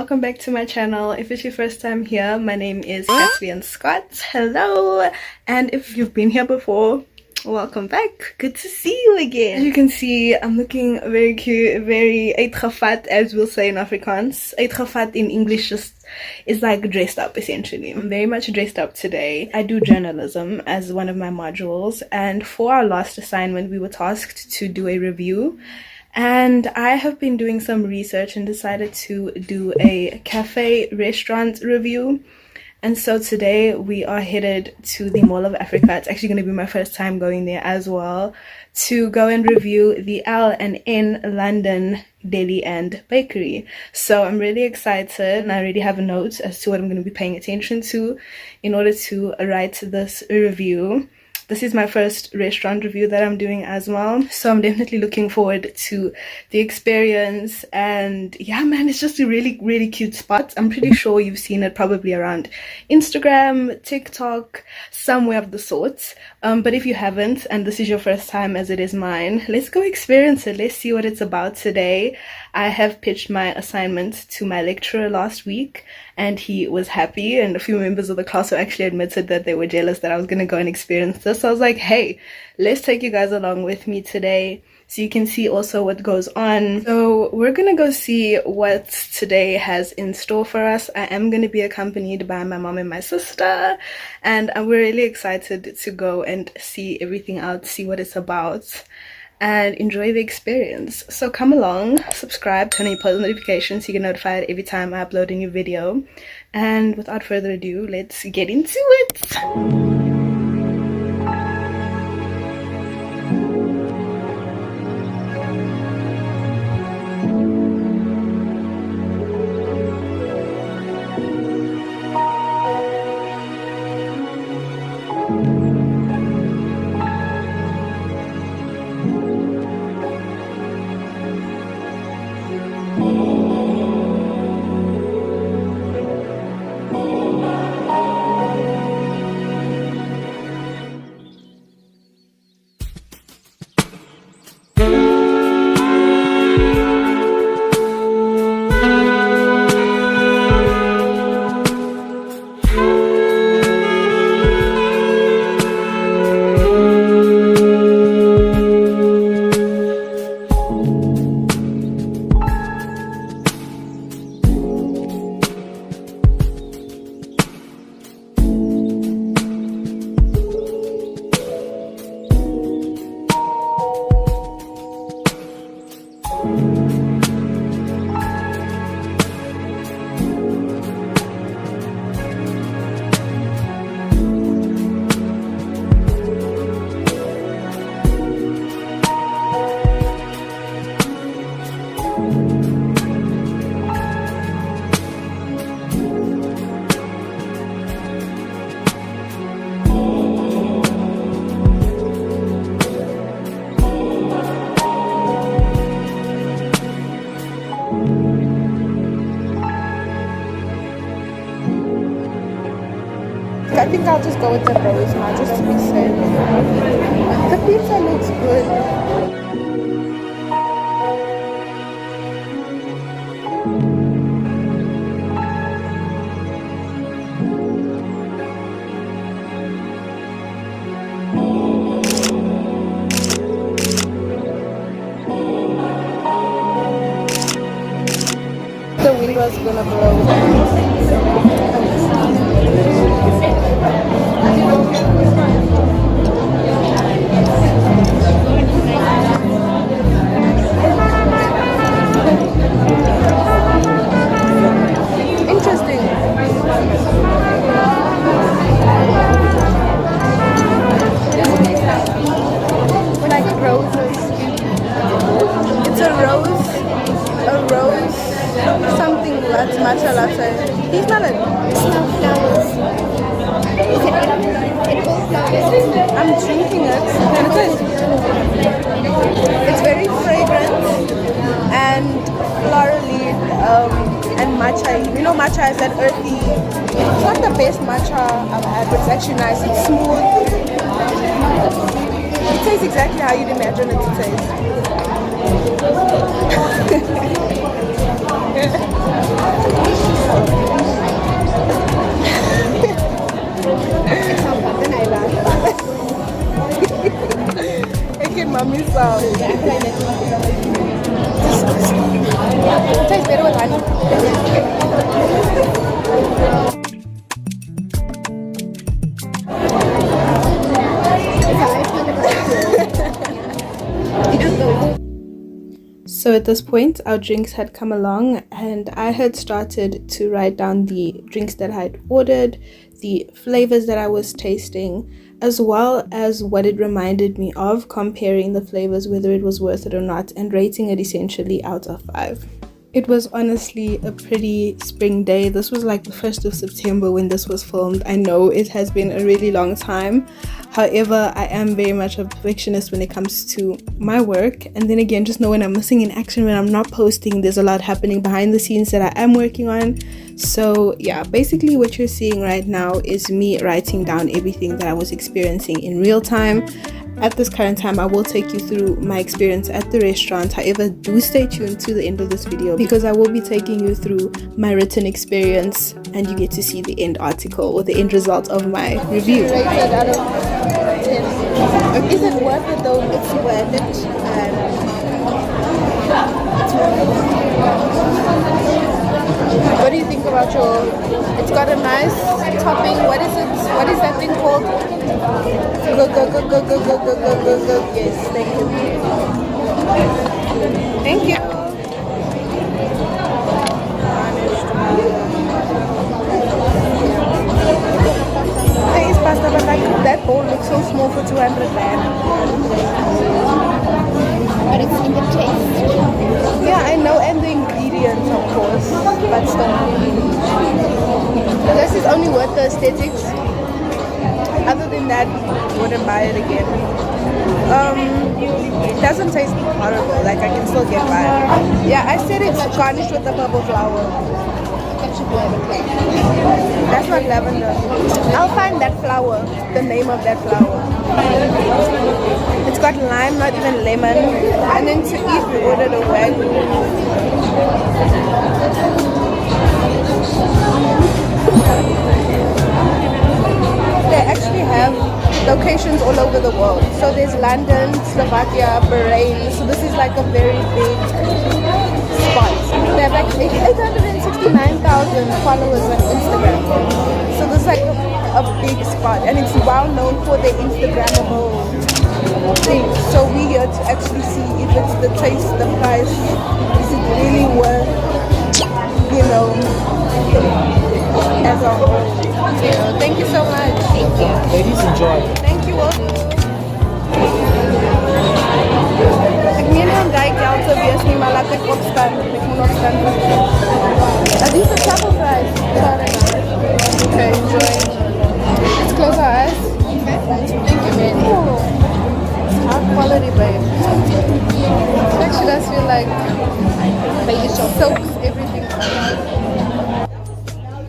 welcome back to my channel. If it's your first time here, my name is Kathleen Scott. Hello, and if you've been here before, welcome back. Good to see you again. As you can see, I'm looking very cute, very uitgevat, as we'll say in Afrikaans. Uitgevat in English just is like dressed up, essentially. I'm very much dressed up today. I do journalism as one of my modules, and for our last assignment we were tasked to do a review, and I have been doing some research and decided to do a cafe restaurant review. And so today we are headed to the Mall of Africa. It's actually going to be my first time going there as well, to go and review the El&N London deli and bakery. So I'm really excited, and I already have a note as to what I'm going to be paying attention to in order to write this review. This is my first restaurant review that I'm doing as well, so I'm definitely looking forward to the experience. And yeah, man, it's just a really cute spot. I'm pretty sure you've seen it probably around Instagram, TikTok, somewhere of the sorts. But if you haven't, and this is your first time as it is mine, let's go experience it. Let's see what it's about today. I have pitched my assignment to my lecturer last week, and he was happy, and a few members of the class who actually admitted that they were jealous that I was going to go and experience this. So I was like, hey, let's take you guys along with me today so you can see also what goes on. So we're going to go see what today has in store for us. I am going to be accompanied by my mom and my sister, and we're really excited to go and see everything out, see what it's about, and enjoy the experience. So come along, subscribe, turn on your post notifications so you get notified every time I upload a new video. And without further ado, let's get into it. I think I'll just go with the rose now, just to be safe. The pizza looks good. The wind was gonna blow. Matcha latte. He's not a... It's not flowers. Is it edible flowers? I'm drinking it. It's very fragrant and florally and matcha. You know, matcha has that earthy... It's not the best matcha I've had, but it's actually nice. It's smooth. It tastes exactly how you'd imagine it to taste. Making mommy sound. It tastes better with honey. So at this point, our drinks had come along and I had started to write down the drinks that I had ordered, the flavors that I was tasting, as well as what it reminded me of, comparing the flavors, whether it was worth it or not, and rating it essentially out of 5. It was honestly a pretty spring day. This was like the 1st of September when this was filmed. I know it has been a really long time. However, I am very much a perfectionist when it comes to my work. And then again, just know when I'm missing in action, when I'm not posting, there's a lot happening behind the scenes that I am working on. So yeah, basically what you're seeing right now is me writing down everything that I was experiencing in real time. At this current time, I will take you through my experience at the restaurant. However, do stay tuned to the end of this video because I will be taking you through my written experience and you get to see the end article or the end result of my review. Rated out of 10. Is it worth it though? It's worth it. What do you think about your... It's got a nice topping. What is it? What is that thing called? Go. Yes, thank you. Thank you. There is pasta, but like that bowl looks so small for 200 rand. But it's in the taste. Yeah, I know, and the ingredients, of course, but still. This is only worth the aesthetics. Other than that, wouldn't buy it again. It doesn't taste horrible, like I can still get by. Yeah, I said it's garnished with the purple flower. That's not lavender. I'll find that flower, the name of that flower. It's got lime, not even lemon. And then to eat, we ordered a wagyu. They actually have locations all over the world. So there's London, Slovakia, Bahrain. So this is like a very big spot. They have like 869,000 followers on Instagram. So this is like a big spot, and it's well known for their Instagrammable things. So we here to actually see if it's the taste, the price, is it really worth, you know, as a whole. So thank you so much. Thank you. Ladies, enjoy. Thank you, will do. Ek meen aan die geld te wees nie, maar laat ek opstaan. Ek moet opstaan. Are these the truffle fries? Sorry. Okay, enjoy. Let's close our eyes. Okay. Thank you, man. High quality, babe. It actually does feel like it soaks everything.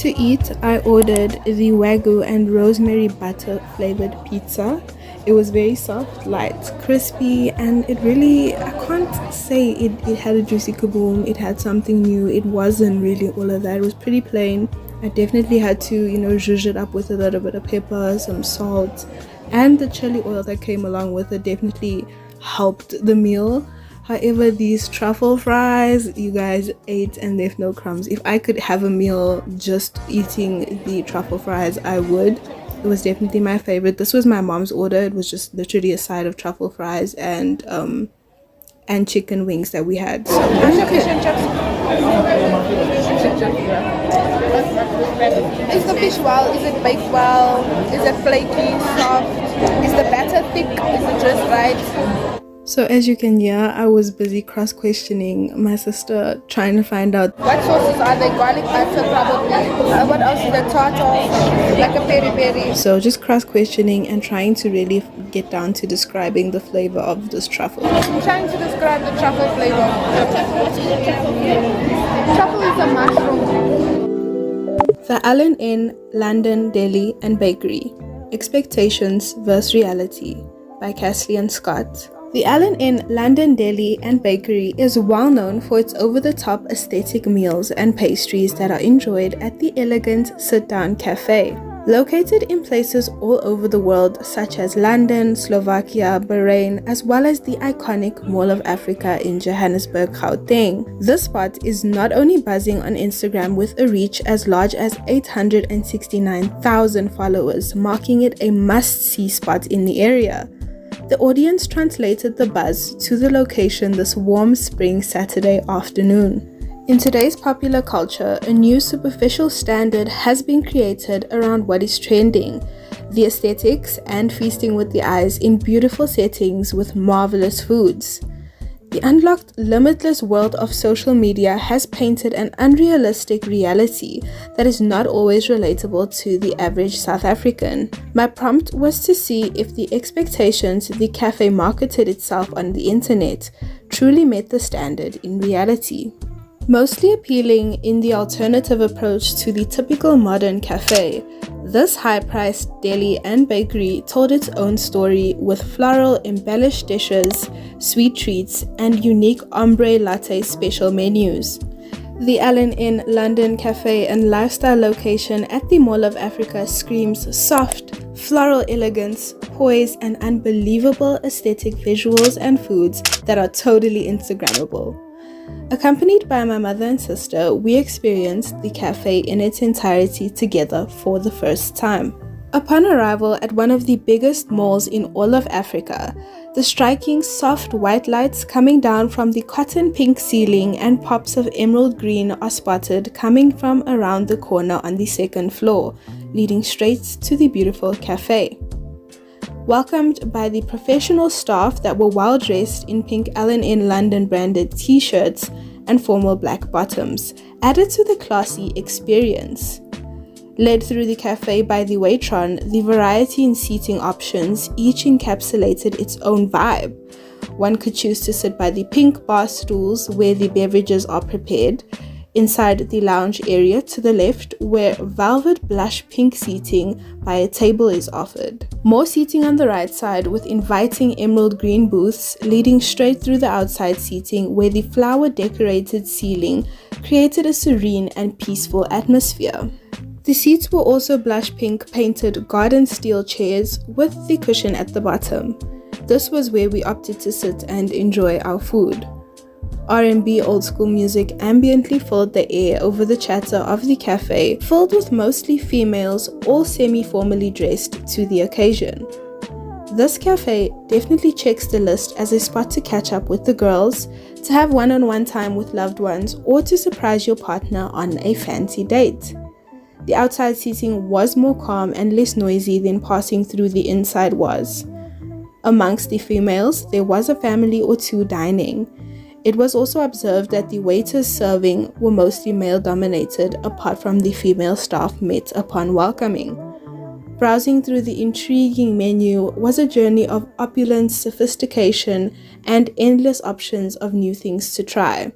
To eat, I ordered the wagyu and rosemary butter flavored pizza. It was very soft, light, crispy, and it really, I can't say it had a juicy kaboom. It had something new. It wasn't really all of that. It was pretty plain. I definitely had to, you know, zhuzh it up with a little bit of pepper, some salt, and the chili oil that came along with it definitely helped the meal. However, these truffle fries, you guys ate and left no crumbs. If I could have a meal just eating the truffle fries, I would. It was definitely my favorite. This was my mom's order. It was just literally a side of truffle fries and chicken wings that we had. So, Fish and chips. Is the fish well? Is it baked well? Is it flaky, soft? Is the batter thick? Is it just right? So as you can hear, I was busy cross-questioning my sister, trying to find out What sauces are they? Garlic butter probably. What else is there? Tartar, like a peri-peri. so just cross-questioning and trying to really get down to describing the flavor of this truffle. I'm trying to describe the truffle flavor. Truffle is a mushroom. The El&N London Deli and Bakery, Expectations vs Reality by Cassie and Scott. The El&N London Deli and Bakery is well known for its over-the-top aesthetic meals and pastries that are enjoyed at the elegant sit-down cafe. Located in places all over the world such as London, Slovakia, Bahrain, as well as the iconic Mall of Africa in Johannesburg, Gauteng. This spot is not only buzzing on Instagram with a reach as large as 869,000 followers, marking it a must-see spot in the area. The audience translated the buzz to the location this warm spring Saturday afternoon. In today's popular culture, a new superficial standard has been created around what is trending, the aesthetics and feasting with the eyes in beautiful settings with marvelous foods. The unlocked, limitless world of social media has painted an unrealistic reality that is not always relatable to the average South African. My prompt was to see if the expectations the cafe marketed itself on the internet truly met the standard in reality. Mostly appealing in the alternative approach to the typical modern cafe, this high-priced deli and bakery told its own story with floral embellished dishes, sweet treats, and unique ombre latte special menus. The El&N London cafe and lifestyle location at the Mall of Africa screams soft, floral elegance, poise, and unbelievable aesthetic visuals and foods that are totally Instagrammable. Accompanied by my mother and sister, we experienced the cafe in its entirety together for the first time. Upon arrival at one of the biggest malls in all of Africa, the striking soft white lights coming down from the cotton pink ceiling and pops of emerald green are spotted coming from around the corner on the second floor, leading straight to the beautiful cafe. Welcomed by the professional staff that were well dressed in pink El&N London branded t-shirts and formal black bottoms, added to the classy experience. Led through the cafe by the waitron, the variety in seating options each encapsulated its own vibe. One could choose to sit by the pink bar stools where the beverages are prepared, inside the lounge area to the left where velvet blush pink seating by a table is offered. More seating on the right side with inviting emerald green booths leading straight through the outside seating where the flower decorated ceiling created a serene and peaceful atmosphere. The seats were also blush pink painted garden steel chairs with the cushion at the bottom. This was where we opted to sit and enjoy our food. R&B old school music ambiently filled the air over the chatter of the cafe, filled with mostly females, all semi-formally dressed to the occasion. This cafe definitely checks the list as a spot to catch up with the girls, to have one-on-one time with loved ones, or to surprise your partner on a fancy date. The outside seating was more calm and less noisy than passing through the inside was. Amongst the females, there was a family or two dining. It was also observed that the waiters serving were mostly male-dominated, apart from the female staff met upon welcoming. Browsing through the intriguing menu was a journey of opulence, sophistication, and endless options of new things to try.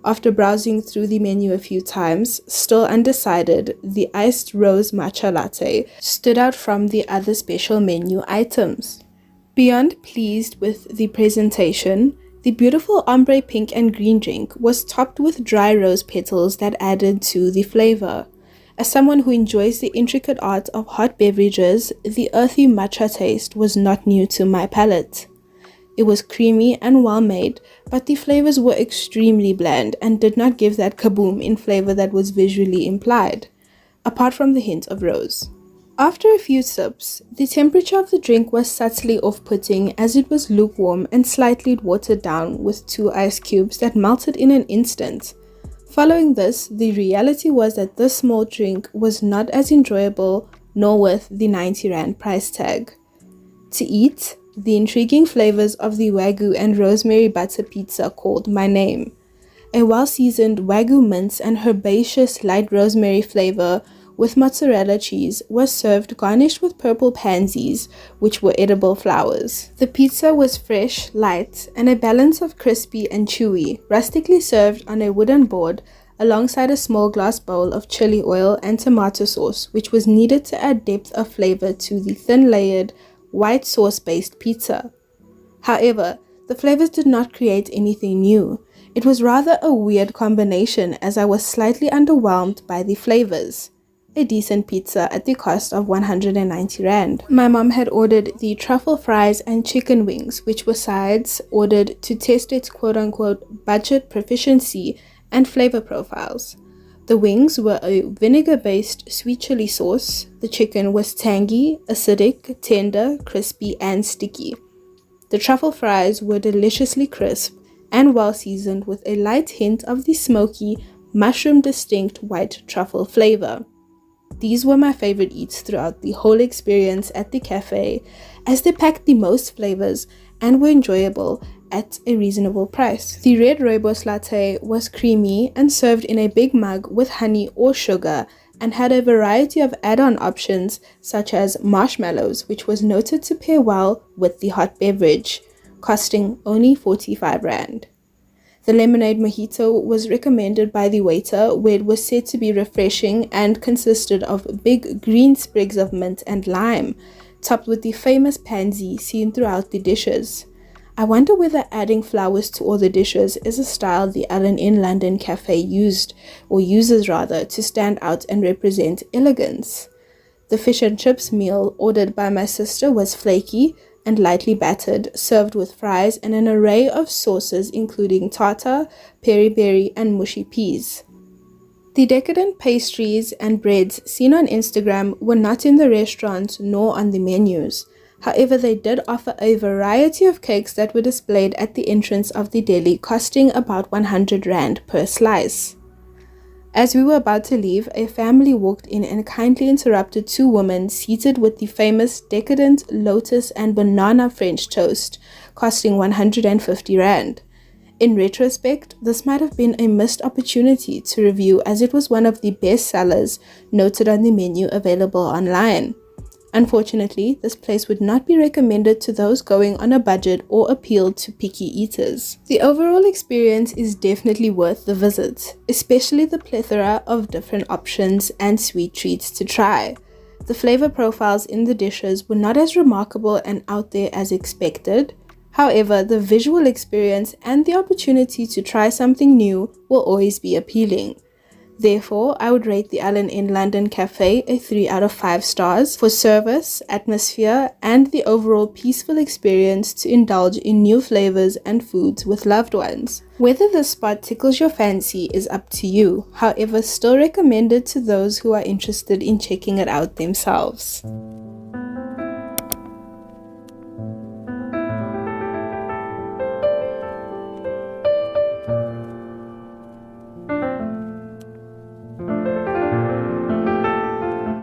After browsing through the menu a few times, still undecided, the iced rose matcha latte stood out from the other special menu items. Beyond pleased with the presentation, the beautiful ombre pink and green drink was topped with dry rose petals that added to the flavor. As someone who enjoys the intricate art of hot beverages, the earthy matcha taste was not new to my palate. It was creamy and well made, but the flavors were extremely bland and did not give that kaboom in flavor that was visually implied, apart from the hint of rose. After a few sips, the temperature of the drink was subtly off-putting as it was lukewarm and slightly watered down with 2 ice cubes that melted in an instant. Following this, the reality was that this small drink was not as enjoyable nor worth the 90 Rand price tag. To eat, the intriguing flavors of the Wagyu and rosemary butter pizza called my name. A well-seasoned Wagyu mince and herbaceous light rosemary flavor with mozzarella cheese was served garnished with purple pansies, which were edible flowers. The pizza was fresh, light, and a balance of crispy and chewy, rustically served on a wooden board alongside a small glass bowl of chili oil and tomato sauce, which was needed to add depth of flavor to the thin-layered, white sauce-based pizza. However, the flavors did not create anything new. It was rather a weird combination, as I was slightly underwhelmed by the flavors. A decent pizza at the cost of 190 Rand. My mom had ordered the truffle fries and chicken wings, which were sides ordered to test its quote-unquote budget proficiency and flavor profiles. The wings were a vinegar-based sweet chili sauce. The chicken was tangy, acidic, tender, crispy, and sticky. The truffle fries were deliciously crisp and well seasoned with a light hint of the smoky, mushroom-distinct white truffle flavor. These were my favorite eats throughout the whole experience at the cafe, as they packed the most flavors and were enjoyable at a reasonable price. The red rooibos latte was creamy and served in a big mug with honey or sugar, and had a variety of add-on options such as marshmallows, which was noted to pair well with the hot beverage, costing only 45 Rand. The lemonade mojito was recommended by the waiter, where it was said to be refreshing and consisted of big green sprigs of mint and lime, topped with the famous pansy seen throughout the dishes. I wonder whether adding flowers to all the dishes is a style the El&N London cafe uses to stand out and represent elegance. The fish and chips meal ordered by my sister was flaky and lightly battered, served with fries and an array of sauces including tartar, peri-peri, and mushy peas. The decadent pastries and breads seen on Instagram were not in the restaurants nor on the menus. However, they did offer a variety of cakes that were displayed at the entrance of the deli, costing about 100 Rand per slice. As we were about to leave, a family walked in and kindly interrupted two women seated with the famous decadent lotus and banana French toast, costing 150 Rand. In retrospect, this might have been a missed opportunity to review, as it was one of the best sellers noted on the menu available online. Unfortunately, this place would not be recommended to those going on a budget or appeal to picky eaters. The overall experience is definitely worth the visit, especially the plethora of different options and sweet treats to try. The flavor profiles in the dishes were not as remarkable and out there as expected. However, the visual experience and the opportunity to try something new will always be appealing. Therefore, I would rate the El&N London Cafe a 3 out of 5 stars for service, atmosphere, and the overall peaceful experience to indulge in new flavors and foods with loved ones. Whether this spot tickles your fancy is up to you, however, still recommended to those who are interested in checking it out themselves.